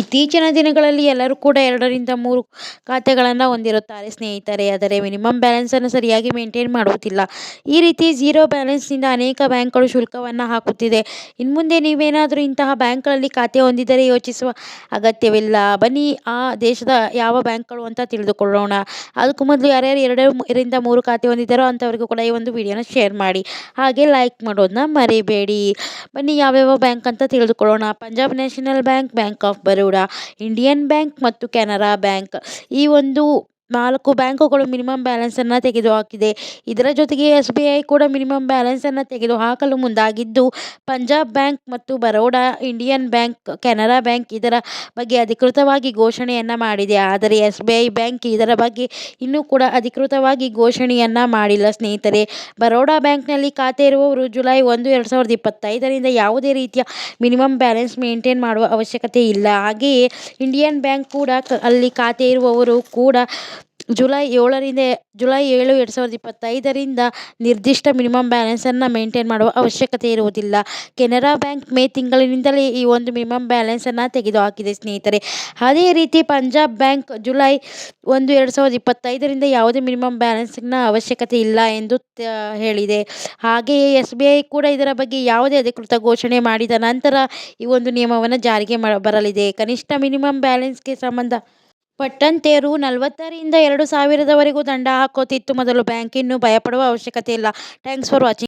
ಇತ್ತೀಚಿನ ದಿನಗಳಲ್ಲಿ ಎಲ್ಲರೂ ಕೂಡ 2ರಿಂದ 3 ಖಾತೆಗಳನ್ನು ಹೊಂದಿರುತ್ತಾರೆ ಸ್ನೇಹಿತರೆ. ಆದರೆ ಮಿನಿಮಮ್ ಬ್ಯಾಲೆನ್ಸನ್ನು ಸರಿಯಾಗಿ ಮೇಂಟೈನ್ ಮಾಡುವುದಿಲ್ಲ. ಈ ರೀತಿ ಝೀರೋ ಬ್ಯಾಲೆನ್ಸ್ನಿಂದ ಅನೇಕ ಬ್ಯಾಂಕ್ಗಳು ಶುಲ್ಕವನ್ನು ಹಾಕುತ್ತಿದೆ. ಇನ್ಮುಂದೆ ನೀವೇನಾದರೂ ಇಂತಹ ಬ್ಯಾಂಕ್ಗಳಲ್ಲಿ ಖಾತೆ ಹೊಂದಿದ್ದರೆ ಯೋಚಿಸುವ ಅಗತ್ಯವಿಲ್ಲ. ಬನ್ನಿ ಆ ದೇಶದ ಯಾವ ಬ್ಯಾಂಕ್ಗಳು ಅಂತ ತಿಳಿದುಕೊಳ್ಳೋಣ. ಅದಕ್ಕೂ ಮೊದಲು ಯಾರ್ಯಾರು 2ರಿಂದ 3 ಖಾತೆ ಹೊಂದಿದ್ದಾರೋ ಅಂಥವರಿಗೂ ಕೂಡ ಈ ಒಂದು ವಿಡಿಯೋನ ಶೇರ್ ಮಾಡಿ. ಹಾಗೆ ಲೈಕ್ ಮಾಡೋದನ್ನ ಮರಿಬೇಡಿ. ಬನ್ನಿ ಯಾವ್ಯಾವ ಬ್ಯಾಂಕ್ ಅಂತ ತಿಳಿದುಕೊಳ್ಳೋಣ. Punjab national bank, bank of Baroda, Indian bank ಮತ್ತು ಕೆನರಾ ಬ್ಯಾಂಕ್. ಈ ಒಂದು 4 ಬ್ಯಾಂಕುಗಳು ಮಿನಿಮಮ್ ಬ್ಯಾಲೆನ್ಸನ್ನು ತೆಗೆದುಹಾಕಿದೆ. ಇದರ ಜೊತೆಗೆ SBI ಕೂಡ ಮಿನಿಮಮ್ ಬ್ಯಾಲೆನ್ಸನ್ನು ತೆಗೆದುಹಾಕಲು ಮುಂದಾಗಿದ್ದು, ಪಂಜಾಬ್ ಬ್ಯಾಂಕ್ ಮತ್ತು Baroda, Indian bank, Canara bank ಇದರ ಬಗ್ಗೆ ಅಧಿಕೃತವಾಗಿ ಘೋಷಣೆಯನ್ನು ಮಾಡಿದೆ. ಆದರೆ SBI ಬ್ಯಾಂಕ್ ಇದರ ಬಗ್ಗೆ ಇನ್ನೂ ಕೂಡ ಅಧಿಕೃತವಾಗಿ ಘೋಷಣೆಯನ್ನು ಮಾಡಿಲ್ಲ ಸ್ನೇಹಿತರೆ. ಬರೋಡಾ ಬ್ಯಾಂಕ್ನಲ್ಲಿ ಖಾತೆ ಇರುವವರು ಜುಲೈ 1, 2025ರಿಂದ ಯಾವುದೇ ರೀತಿಯ ಮಿನಿಮಮ್ ಬ್ಯಾಲೆನ್ಸ್ ಮೇಂಟೈನ್ ಮಾಡುವ ಅವಶ್ಯಕತೆ ಇಲ್ಲ. ಹಾಗೆಯೇ ಇಂಡಿಯನ್ ಬ್ಯಾಂಕ್ ಕೂಡ ಅಲ್ಲಿ ಖಾತೆ ಇರುವವರು ಕೂಡ ಜುಲೈ 7, 2025ರಿಂದ ನಿರ್ದಿಷ್ಟ ಮಿನಿಮಮ್ ಬ್ಯಾಲೆನ್ಸನ್ನು ಮೇಂಟೈನ್ ಮಾಡುವ ಅವಶ್ಯಕತೆ ಇರುವುದಿಲ್ಲ. ಕೆನರಾ ಬ್ಯಾಂಕ್ ಮೇ ತಿಂಗಳಿನಿಂದಲೇ ಈ ಒಂದು ಮಿನಿಮಮ್ ಬ್ಯಾಲೆನ್ಸನ್ನು ತೆಗೆದುಹಾಕಿದೆ ಸ್ನೇಹಿತರೆ. ಅದೇ ರೀತಿ ಪಂಜಾಬ್ ಬ್ಯಾಂಕ್ ಜುಲೈ 1, 2025ರಿಂದ ಯಾವುದೇ ಮಿನಿಮಮ್ ಬ್ಯಾಲೆನ್ಸ್ನ ಅವಶ್ಯಕತೆ ಇಲ್ಲ ಎಂದು ಹೇಳಿದೆ. ಹಾಗೆಯೇ SBI ಕೂಡ ಇದರ ಬಗ್ಗೆ ಯಾವುದೇ ಅಧಿಕೃತ ಘೋಷಣೆ ಮಾಡಿದ ನಂತರ ಈ ಒಂದು ನಿಯಮವನ್ನು ಜಾರಿಗೆ ಬರಲಿದೆ. ಕನಿಷ್ಠ ಮಿನಿಮಮ್ ಬ್ಯಾಲೆನ್ಸ್ಗೆ ಸಂಬಂಧಪಟ್ಟಂತೆ ರೂ. 40ರಿಂದ 2,000ವರೆಗೂ ದಂಡ ಹಾಕುತ್ತಿತ್ತು ಮೊದಲು ಬ್ಯಾಂಕ್. ಇನ್ನು ಭಯಪಡುವ ಅವಶ್ಯಕತೆ ಇಲ್ಲ. Thanks for watching.